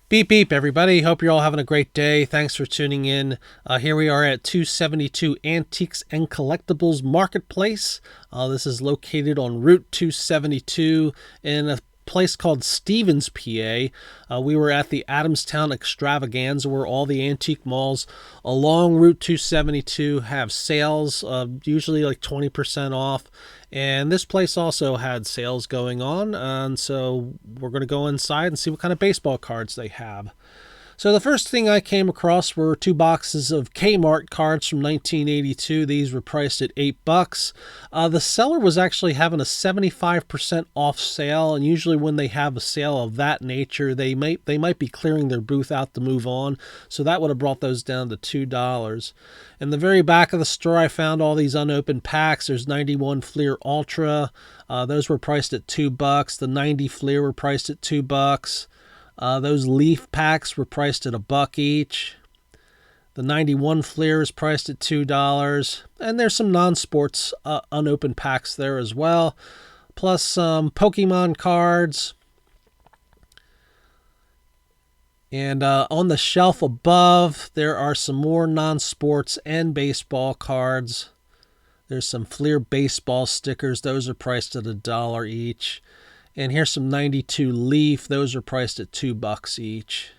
Beep beep, everybody. Hope you're all having a great day. Thanks for tuning in. Here we are at 272 Antiques and Collectibles Marketplace. This is located on Route 272 in a place called Stevens, PA. We were at the Adamstown Extravaganza, where all the antique malls along Route 272 have sales, usually like 20% off. And this place also had sales going on, and so we're going to go inside and see what kind of baseball cards they have. So the first thing I came across were two boxes of Kmart cards from 1982. These were priced at $8. The seller was actually having a 75% off sale, and usually when they have a sale of that nature, they might be clearing their booth out to move on. So that would have brought those down to $2. In the very back of the store, I found all these unopened packs. There's 91 Fleer Ultra. Those were priced at $2. The 90 Fleer were priced at $2. Those Leaf packs were priced at $1 each. The 91 Fleer is priced at $2. And there's some non-sports unopened packs there as well. Plus some Pokemon cards. And on the shelf above, there are some more non-sports and baseball cards. There's some Fleer baseball stickers. Those are priced at $1 each. And here's some 92 Leaf. Those are priced at $2 each.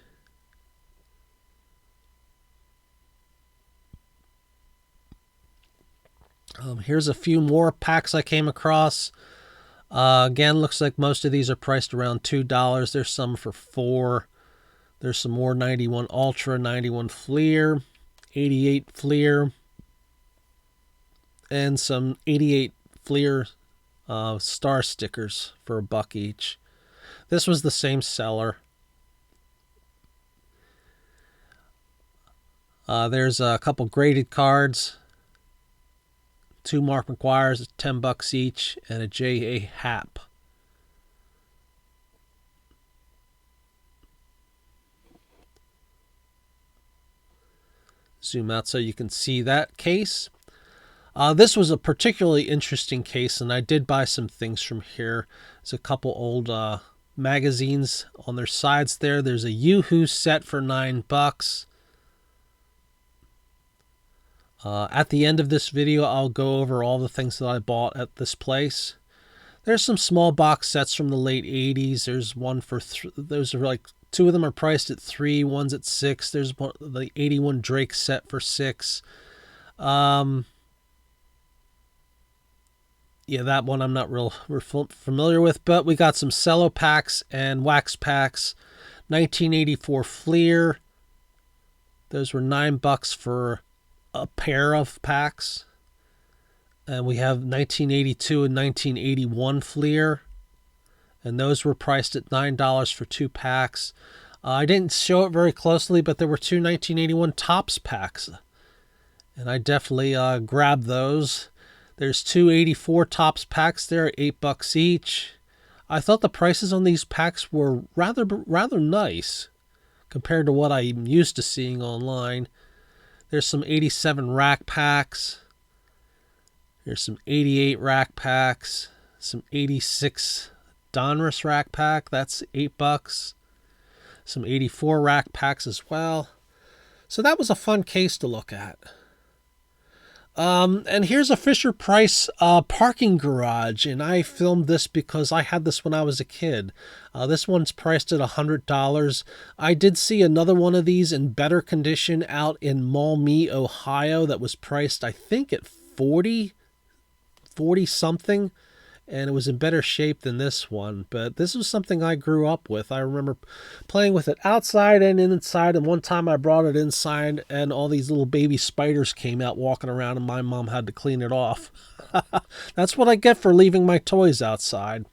Here's a few more packs I came across. Again, looks like most of these are priced around $2. There's some for $4. There's some more 91 Ultra, 91 Fleer, 88 Fleer, and some 88 Fleer star stickers for $1 each. This was the same seller. There's a couple graded cards. Two Mark McGuire's at $10 each, and a J.A. Happ. Zoom out so you can see that case. This was a particularly interesting case, and I did buy some things from here. There's a couple old magazines on their sides there. There's a Yoo-Hoo set for $9. At the end of this video, I'll go over all the things that I bought at this place. There's some small box sets from the late 80s. There's one for those are like two of them are priced at $3, one's at $6. There's the 81 Drake set for $6. Yeah, that one I'm not real familiar with, but we got some cello packs and wax packs. 1984 Fleer. Those were $9 for a pair of packs. And we have 1982 and 1981 Fleer. And those were priced at $9 for 2 packs. I didn't show it very closely, but there were two 1981 Topps packs. And I definitely grabbed those. There's two 84 Topps packs there at $8 each. I thought the prices on these packs were rather nice compared to what I'm used to seeing online. There's some 87 rack packs. There's some 88 rack packs. Some 86 Donruss rack pack. That's $8. Some 84 rack packs as well. So that was a fun case to look at. And here's a Fisher-Price parking garage, and I filmed this because I had this when I was a kid. This one's priced at $100. I did see another one of these in better condition out in Maumee, Ohio, that was priced, I think, at 40 something, and it was in better shape than this one. But this was something I grew up with. I remember playing with it outside and inside, and one time I brought it inside and all these little baby spiders came out walking around, and my mom had to clean it off. That's what I get for leaving my toys outside.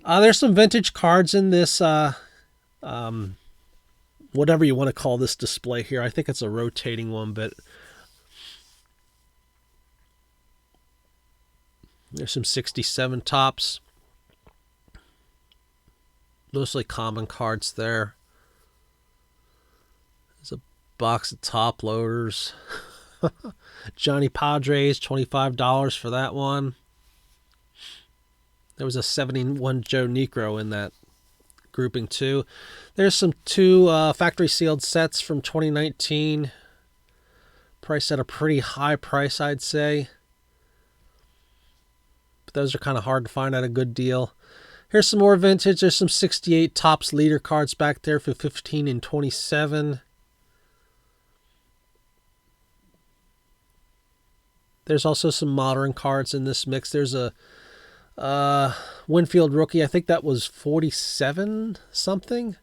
There's some vintage cards in this whatever you want to call this display here. I think it's a rotating one, but there's some 67 Topps. Mostly common cards there. There's a box of top loaders. Johnny Padres, $25 for that one. There was a 71 Joe Negro in that grouping too. There's some two factory sealed sets from 2019. Priced at a pretty high price, I'd say. But those are kind of hard to find at a good deal. Here's some more vintage. There's some 68 Topps leader cards back there for 15 and 27. There's also some modern cards in this mix. There's a Winfield rookie. I think that was 47 something.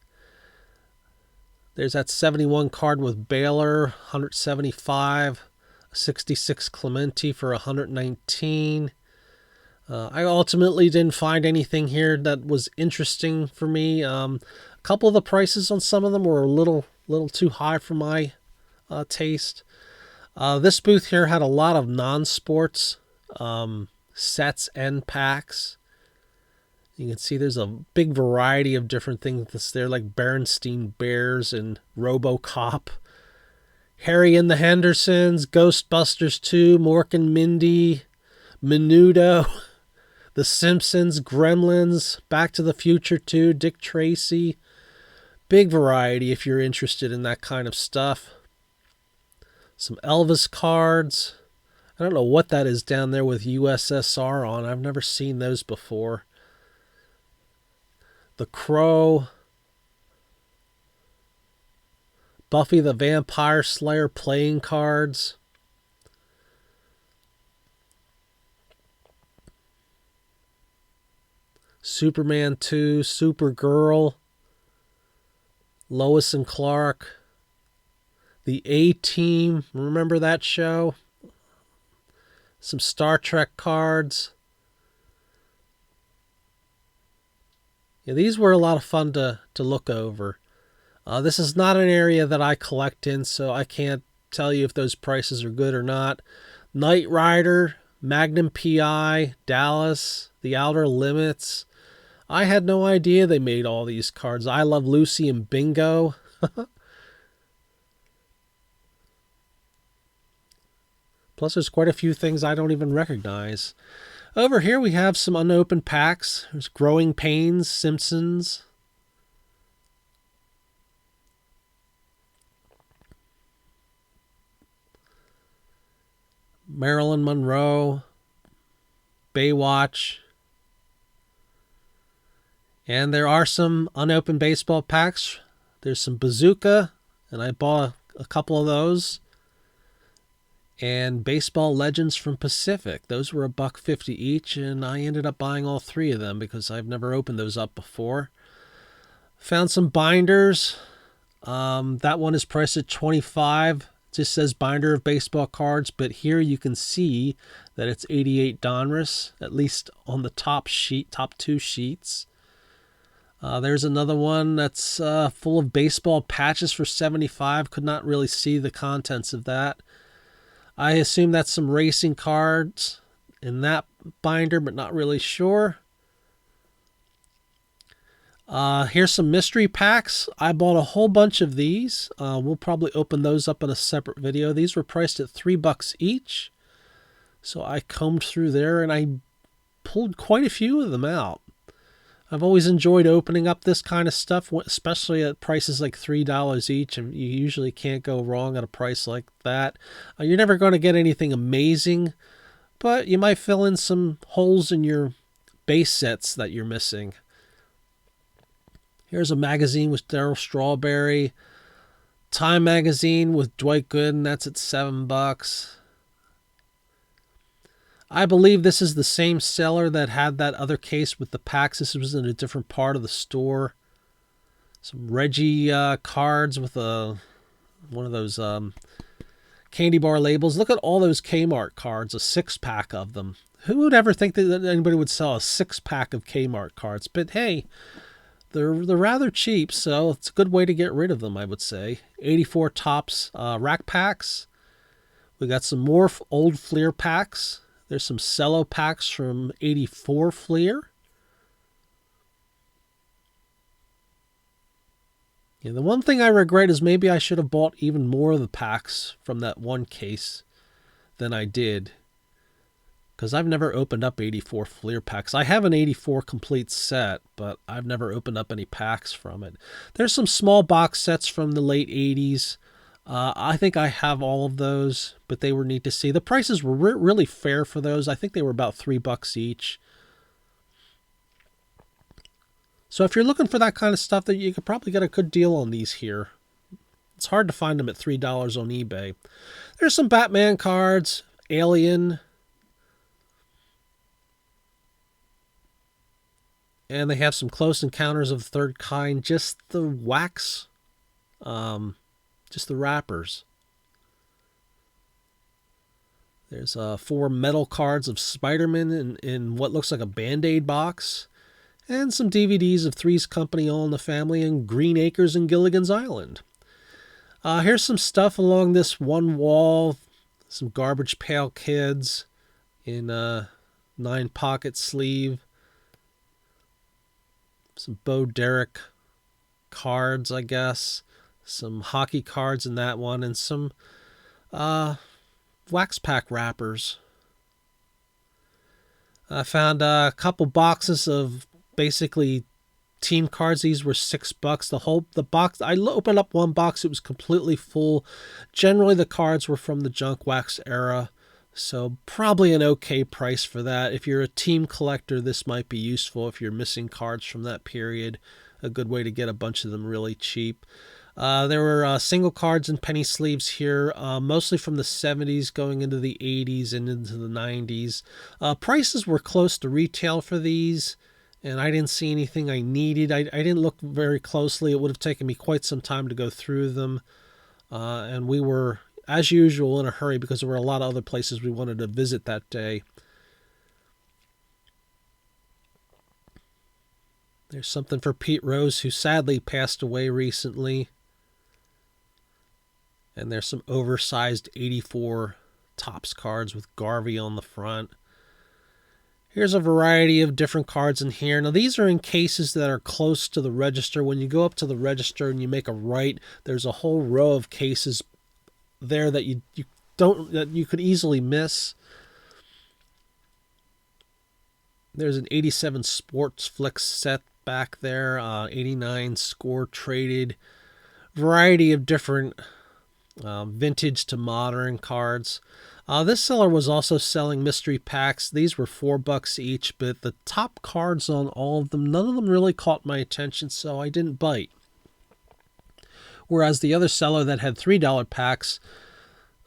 There's that 71 card with Baylor, 175. 66 Clemente for 119. I ultimately didn't find anything here that was interesting for me. A couple of the prices on some of them were a little too high for my taste. This booth here had a lot of non-sports sets and packs. You can see there's a big variety of different things there, like Berenstain Bears and RoboCop. Harry and the Hendersons, Ghostbusters 2, Mork and Mindy, Menudo, The Simpsons, Gremlins, Back to the Future 2, Dick Tracy. Big variety if you're interested in that kind of stuff. Some Elvis cards. I don't know what that is down there with USSR on. I've never seen those before. The Crow. Buffy the Vampire Slayer playing cards. Superman 2, Supergirl. Lois and Clark. The A-Team, remember that show? Some Star Trek cards. Yeah, these were a lot of fun to look over. This is not an area that I collect in, so I can't tell you if those prices are good or not. Knight Rider, Magnum PI, Dallas, The Outer Limits. I had no idea they made all these cards. I Love Lucy and Bingo. Plus, there's quite a few things I don't even recognize. Over here, we have some unopened packs. There's Growing Pains, Simpsons. Marilyn Monroe. Baywatch. And there are some unopened baseball packs. There's some Bazooka, and I bought a couple of those. And Baseball Legends from Pacific. Those were $1.50 each, and I ended up buying all three of them because I've never opened those up before. Found some binders. That one is priced at $25. It just says binder of baseball cards, but here you can see that it's 88 Donruss, at least on the top two sheets. There's another one that's full of baseball patches for $75. Could not really see the contents of that. I assume that's some racing cards in that binder, but not really sure. Here's some mystery packs. I bought a whole bunch of these. We'll probably open those up in a separate video. These were priced at $3 each. So I combed through there and I pulled quite a few of them out. I've always enjoyed opening up this kind of stuff, especially at prices like $3 each, and you usually can't go wrong at a price like that. You're never going to get anything amazing, but you might fill in some holes in your base sets that you're missing. Here's a magazine with Darryl Strawberry. Time magazine with Dwight Gooden, that's at $7. I believe this is the same seller that had that other case with the packs. This was in a different part of the store. Some Reggie cards with one of those candy bar labels. Look at all those Kmart cards, a 6-pack of them. Who would ever think that anybody would sell a 6-pack of Kmart cards? But hey, they're rather cheap, so it's a good way to get rid of them, I would say. 84 Topps rack packs. We got some more old Fleer packs. There's some cello packs from 84 Fleer. Yeah, the one thing I regret is maybe I should have bought even more of the packs from that one case than I did. because I've never opened up 84 Fleer packs. I have an 84 complete set, but I've never opened up any packs from it. There's some small box sets from the late 80s. I think I have all of those, but they were neat to see. The prices were really fair for those. I think they were about $3 each. So if you're looking for that kind of stuff, that you could probably get a good deal on these here. It's hard to find them at $3 on eBay. There's some Batman cards, Alien, and they have some Close Encounters of the Third Kind, just the wax, just the wrappers. There's 4 metal cards of Spider-Man in what looks like a Band-Aid box, and some DVDs of Three's Company, All in the Family, and Green Acres and Gilligan's Island. Here's some stuff along this one wall. Some Garbage Pail Kids in a 9-pocket sleeve. Some Bo Derek cards, I guess. Some hockey cards in that one. And some wax pack wrappers. I found a couple boxes of basically team cards. These were $6. The box, I opened up one box, it was completely full. Generally the cards were from the junk wax era, so probably an okay price for that. If you're a team collector, this might be useful if you're missing cards from that period. A good way to get a bunch of them really cheap. There were single cards and penny sleeves here, mostly from the 70s going into the 80s and into the 90s. Prices were close to retail for these, and I didn't see anything I needed. I didn't look very closely. It would have taken me quite some time to go through them. And we were, as usual, in a hurry because there were a lot of other places we wanted to visit that day. There's something for Pete Rose, who sadly passed away recently. And there's some oversized 84 Topps cards with Garvey on the front. Here's a variety of different cards in here. Now, these are in cases that are close to the register. When you go up to the register and you make a right, there's a whole row of cases there that you could easily miss. There's an 87 Sports Flicks set back there, 89 Score Traded. Variety of different vintage to modern cards. This seller was also selling mystery packs. These were $4 each, but the top cards on all of them, none of them really caught my attention, so I didn't bite. Whereas the other seller that had $3 packs,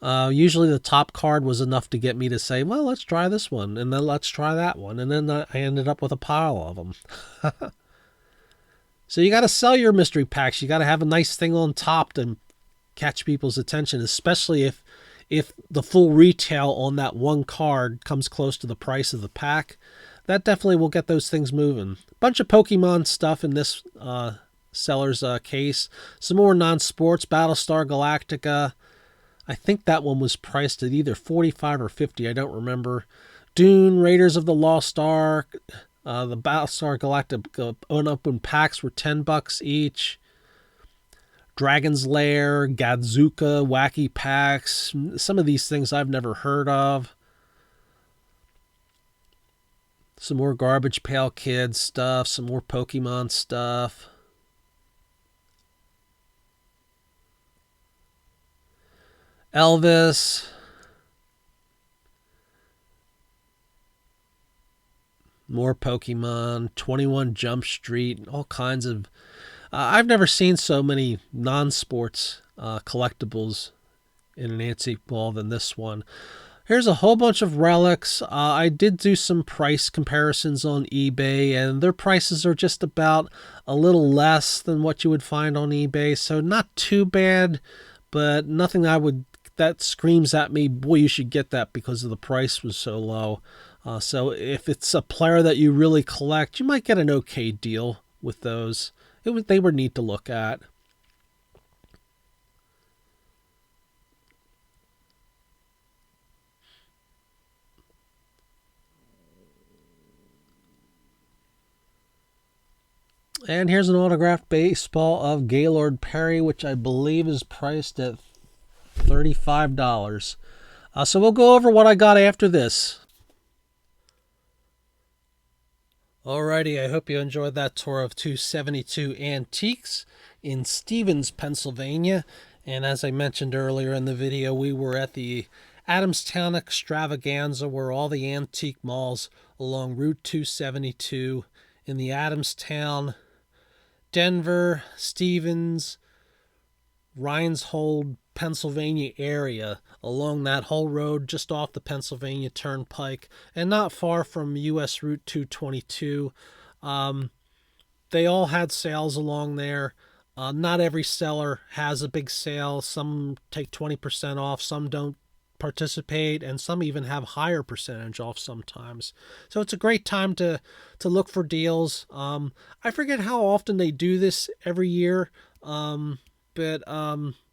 usually the top card was enough to get me to say, well, let's try this one, and then let's try that one, and then I ended up with a pile of them. So you got to sell your mystery packs. You got to have a nice thing on top to catch people's attention, especially if the full retail on that one card comes close to the price of the pack. That definitely will get those things moving. Bunch of Pokemon stuff in this seller's case. Some more non-sports. Battlestar Galactica. I think that one was priced at either $45 or $50. I don't remember. Dune, Raiders of the Lost Ark. The Battlestar Galactica unopened packs were $10 each. Dragon's Lair, Gadzuka, Wacky Packs. Some of these things I've never heard of. Some more Garbage Pail Kids stuff. Some more Pokemon stuff. Elvis. More Pokemon. 21 Jump Street. All kinds of... I've never seen so many non-sports collectibles in an antique ball than this one. Here's a whole bunch of relics. I did do some price comparisons on eBay, and their prices are just about a little less than what you would find on eBay, so not too bad, but nothing that screams at me, boy, you should get that because of the price was so low. So if it's a player that you really collect, you might get an okay deal with those. They were neat to look at. And here's an autographed baseball of Gaylord Perry, which I believe is priced at $35. So we'll go over what I got after this. Alrighty, I hope you enjoyed that tour of 272 Antiques in Stevens, Pennsylvania. And as I mentioned earlier in the video, we were at the Adamstown Extravaganza, where all the antique malls along Route 272 in the Adamstown, Denver, Stevens, Rhineshold, Pennsylvania area, along that whole road just off the Pennsylvania Turnpike and not far from US Route 222. They all had sales along there. Not every seller has a big sale. Some take 20% off, some don't participate, and some even have higher percentage off sometimes. So it's a great time to look for deals. I forget how often they do this every year. But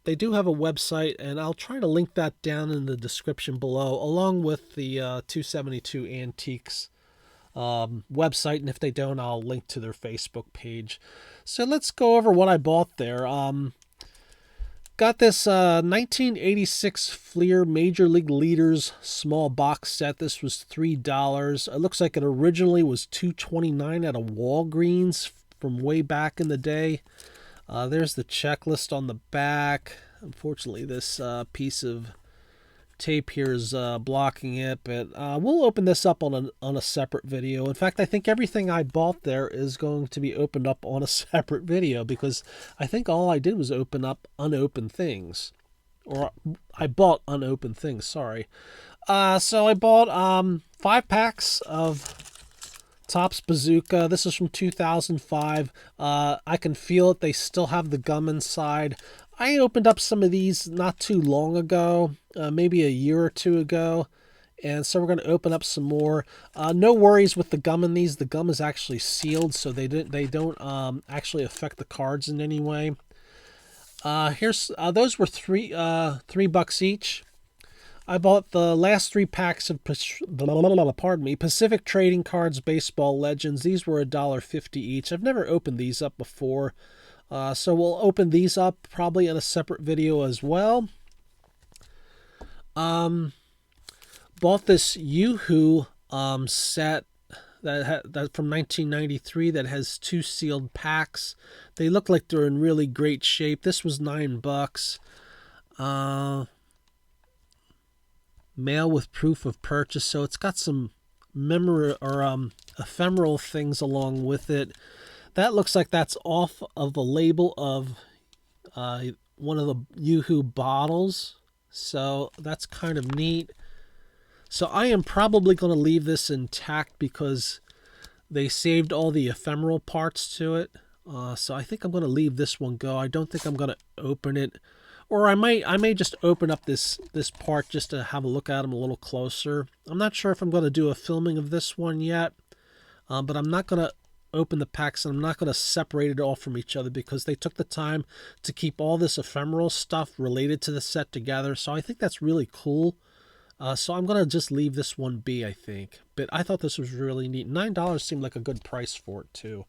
they do have a website, and I'll try to link that down in the description below, along with the 272 Antiques website. And if they don't, I'll link to their Facebook page. So let's go over what I bought there. Got this 1986 Fleer Major League Leaders small box set. This was $3. It looks like it originally was $2.29 at a Walgreens from way back in the day. There's the checklist on the back. Unfortunately, this piece of tape here is blocking it, but we'll open this up on a separate video. In fact, I think everything I bought there is going to be opened up on a separate video, because I think all I did was open up unopened things. Or I bought unopened things, sorry. So I bought 5 packs of Topps Bazooka. This is from 2005. I can feel it. They still have the gum inside. I opened up some of these not too long ago, maybe a year or two ago, and so we're going to open up some more. No worries with the gum in these. The gum is actually sealed, so they don't actually affect the cards in any way. Here's those were $3 each. I bought the last 3 packs of Pacific Trading Cards Baseball Legends. These were $1.50 each. I've never opened these up before, so we'll open these up probably in a separate video as well. Bought this Yoo-Hoo set that from 1993 that has 2 sealed packs. They look like they're in really great shape. This was $9. Mail with proof of purchase, so it's got some memory or ephemeral things along with it. That looks like that's off of the label of one of the Yoo-Hoo bottles, so that's kind of neat. So I am probably going to leave this intact because they saved all the ephemeral parts to it. So I think I'm going to leave this one go. I don't think I'm going to open it. Or I may just open up this part just to have a look at them a little closer. I'm not sure if I'm going to do a filming of this one yet, but I'm not going to open the packs, and I'm not going to separate it all from each other because they took the time to keep all this ephemeral stuff related to the set together. So I think that's really cool. So I'm going to just leave this one be, I think. But I thought this was really neat. $9 seemed like a good price for it, too.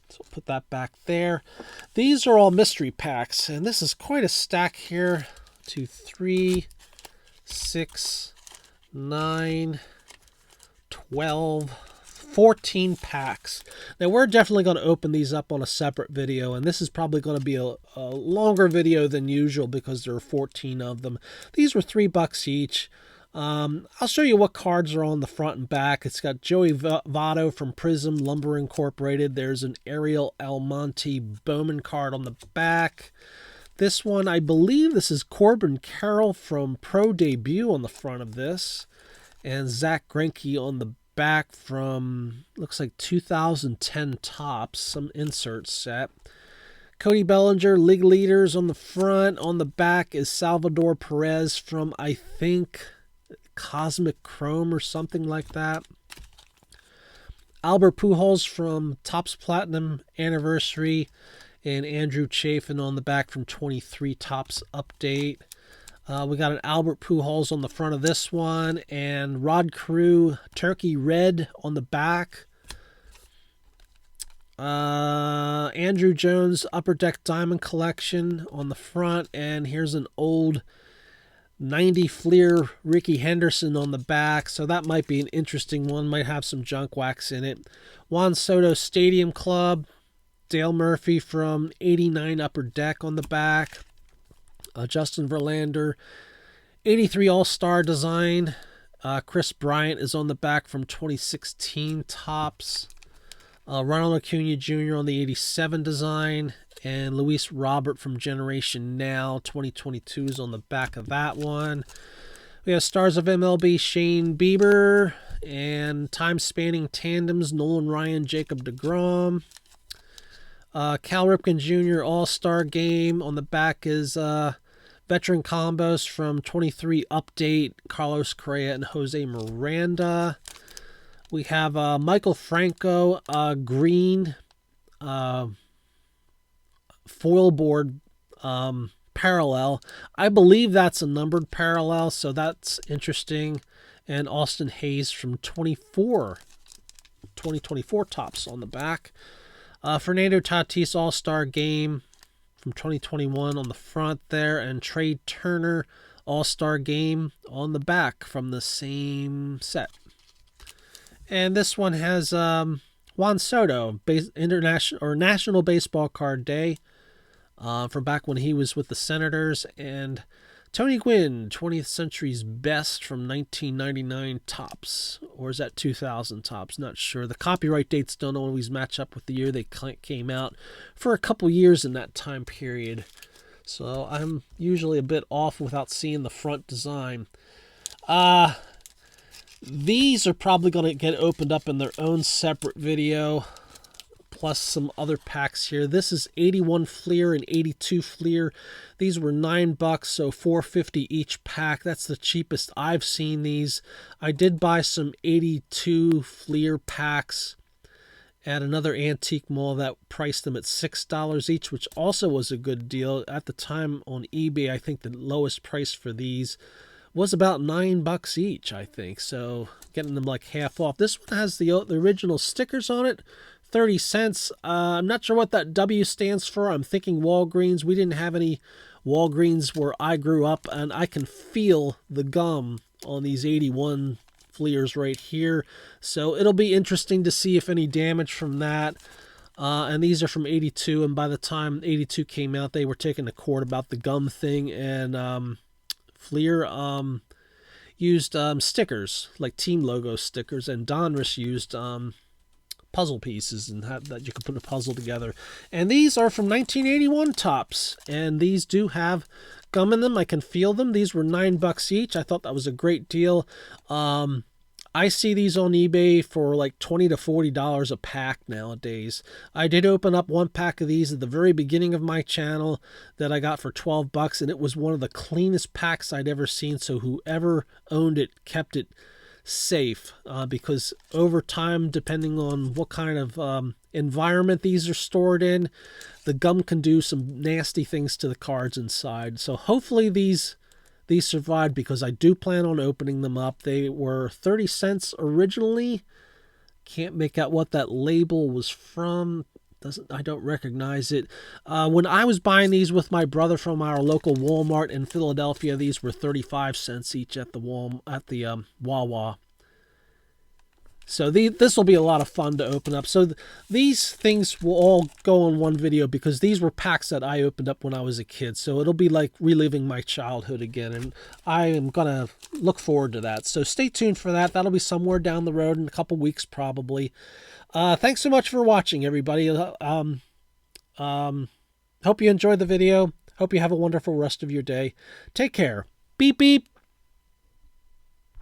So we'll put that back there. These are all mystery packs, and this is quite a stack here. 2, 3, 6, 9, 12, 14 packs. Now we're definitely going to open these up on a separate video, and this is probably going to be a longer video than usual because there are 14 of them. These were $3 each. I'll show you what cards are on the front and back. It's got Joey Votto from Prism Lumber Incorporated. There's an Ariel Almonte Bowman card on the back. This one, I believe this is Corbin Carroll from Pro Debut on the front of this. And Zach Greinke on the back from, looks like 2010 Topps, some insert set. Cody Bellinger, League Leaders on the front. On the back is Salvador Perez from, I think, Cosmic Chrome or something like that. Albert Pujols from Topps Platinum Anniversary, and Andrew Chafin on the back from 23 Topps Update. We got an Albert Pujols on the front of this one, and Rod Carew Turkey Red on the back. Andrew Jones Upper Deck Diamond Collection on the front, and here's an old 90 Fleer Ricky Henderson on the back, so that might be an interesting one. Might have some junk wax in it. Juan Soto Stadium Club, Dale Murphy from 89 Upper Deck on the back, Justin Verlander, 83 All-Star design. Chris Bryant is on the back from 2016 Topps. Ronald Acuna Jr. on the 87 design. And Luis Robert from Generation Now 2022 is on the back of that one. We have Stars of MLB Shane Bieber and time-spanning tandems Nolan Ryan, Jacob deGrom. Cal Ripken Jr. All-Star Game. On the back is veteran combos from 23 Update, Carlos Correa and Jose Miranda. We have Michael Franco green foil board parallel. I believe that's a numbered parallel, so that's interesting. And Austin Hayes from 2024 Topps on the back. Fernando Tatis All-Star Game from 2021 on the front there, and Trey Turner All-Star Game on the back from the same set. And this one has Juan Soto, international or National Baseball Card Day, from back when he was with the Senators, and Tony Gwynn, 20th Century's Best from 1999 Topps, or is that 2000 Topps? Not sure. The copyright dates don't always match up with the year they came out for a couple years in that time period. So I'm usually a bit off without seeing the front design. These are probably going to get opened up in their own separate video, plus some other packs here. This is 81 Fleer and 82 Fleer. These were $9, so $4.50 each pack. That's the cheapest I've seen these. I did buy some 82 Fleer packs at another antique mall that priced them at $6 each, which also was a good deal. At the time on eBay, I think the lowest price for these was about $9 each, I think. So getting them like half off. This one has the original stickers on it. 30 cents. I'm not sure what that W stands for. I'm thinking Walgreens. We didn't have any Walgreens where I grew up, and I can feel the gum on these 81 Fleers right here. So it'll be interesting to see if any damage from that. And these are from 82, and by the time 82 came out, they were taking to court about the gum thing, and Fleer used stickers, like team logo stickers, and Donruss used puzzle pieces and that you can put a puzzle together. And these are from 1981 Topps, and these do have gum in them. I can feel them. These were $9 each. I thought that was a great deal. I see these on eBay for like $20 to $40 a pack nowadays. I did open up one pack of these at the very beginning of my channel that I got for $12, and it was one of the cleanest packs I'd ever seen. So whoever owned it kept it safe, because over time, depending on what kind of environment these are stored in, the gum can do some nasty things to the cards inside. So hopefully these survived, because I do plan on opening them up. They were 30 cents originally. Can't make out what that label was from. I don't recognize it. When I was buying these with my brother from our local Walmart in Philadelphia, these were 35 cents each at the Wawa. So this will be a lot of fun to open up. So these things will all go in one video, because these were packs that I opened up when I was a kid. So it'll be like reliving my childhood again, and I am going to look forward to that. So stay tuned for that. That'll be somewhere down the road in a couple weeks probably. Thanks so much for watching, everybody. Hope you enjoyed the video. Hope you have a wonderful rest of your day. Take care. Beep, beep.